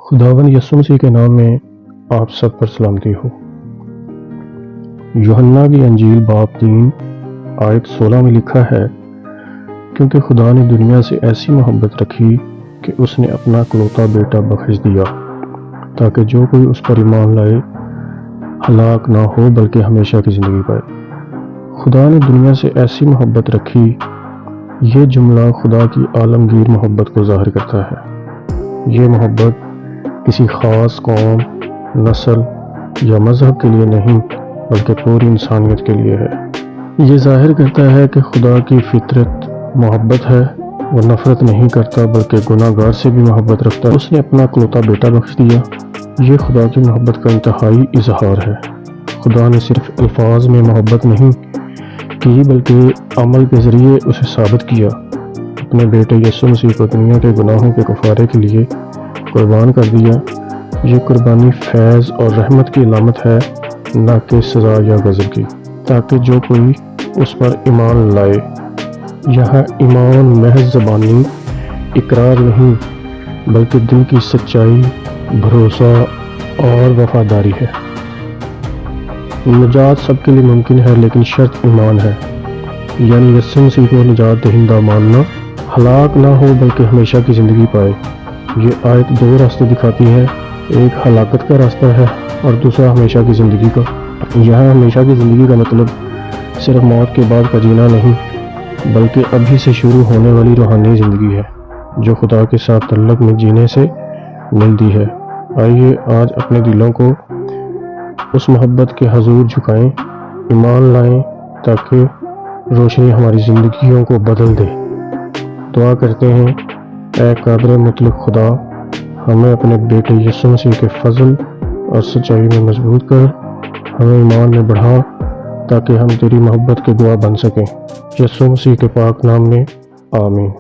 خداوند یسوع مسیح کے نام میں آپ سب پر سلامتی ہو۔ یوحنا کی انجیل باب 3 آیت 16 میں لکھا ہے، کیونکہ خدا نے دنیا سے ایسی محبت رکھی کہ اس نے اپنا اکلوتا بیٹا بخش دیا، تاکہ جو کوئی اس پر ایمان لائے ہلاک نہ ہو بلکہ ہمیشہ کی زندگی پائے۔ خدا نے دنیا سے ایسی محبت رکھی، یہ جملہ خدا کی عالمگیر محبت کو ظاہر کرتا ہے۔ یہ محبت کسی خاص قوم، نسل یا مذہب کے لیے نہیں بلکہ پوری انسانیت کے لیے ہے۔ یہ ظاہر کرتا ہے کہ خدا کی فطرت محبت ہے، وہ نفرت نہیں کرتا بلکہ گناہ گار سے بھی محبت رکھتا ہے۔ اس نے اپنا اکلوتا بیٹا بخش دیا۔ یہ خدا کی محبت کا انتہائی اظہار ہے۔ خدا نے صرف الفاظ میں محبت نہیں کی بلکہ عمل کے ذریعے اسے ثابت کیا۔ اپنے بیٹے یسوع مسیح کو دنیا کے گناہوں کے کفارے کے لیے قربان کر دیا۔ یہ قربانی فیض اور رحمت کی علامت ہے، نہ کہ سزا یا غضب کی، تاکہ جو کوئی اس پر ایمان لائے۔ یہاں ایمان محض زبانی اقرار نہیں بلکہ دل کی سچائی، بھروسہ اور وفاداری ہے۔ نجات سب کے لیے ممکن ہے، لیکن شرط ایمان ہے، یعنی یسوع مسیح کو نجات دہندہ ماننا، ہلاک نہ ہو بلکہ ہمیشہ کی زندگی پائے۔ یہ آیت دو راستے دکھاتی ہے، ایک ہلاکت کا راستہ ہے اور دوسرا ہمیشہ کی زندگی کا۔ یہاں ہمیشہ کی زندگی کا مطلب صرف موت کے بعد کا جینا نہیں بلکہ ابھی سے شروع ہونے والی روحانی زندگی ہے، جو خدا کے ساتھ تعلق میں جینے سے ملتی ہے۔ آئیے آج اپنے دلوں کو اس محبت کے حضور جھکائیں، ایمان لائیں تاکہ روشنی ہماری زندگیوں کو بدل دے۔ دعا کرتے ہیں، اے قادر مطلق خدا، ہمیں اپنے بیٹے یسوع مسیح کے فضل اور سچائی میں مضبوط کر، ہمیں ایمان میں بڑھا تاکہ ہم تیری محبت کے گواہ بن سکیں۔ یسوع مسیح کے پاک نام میں آمین۔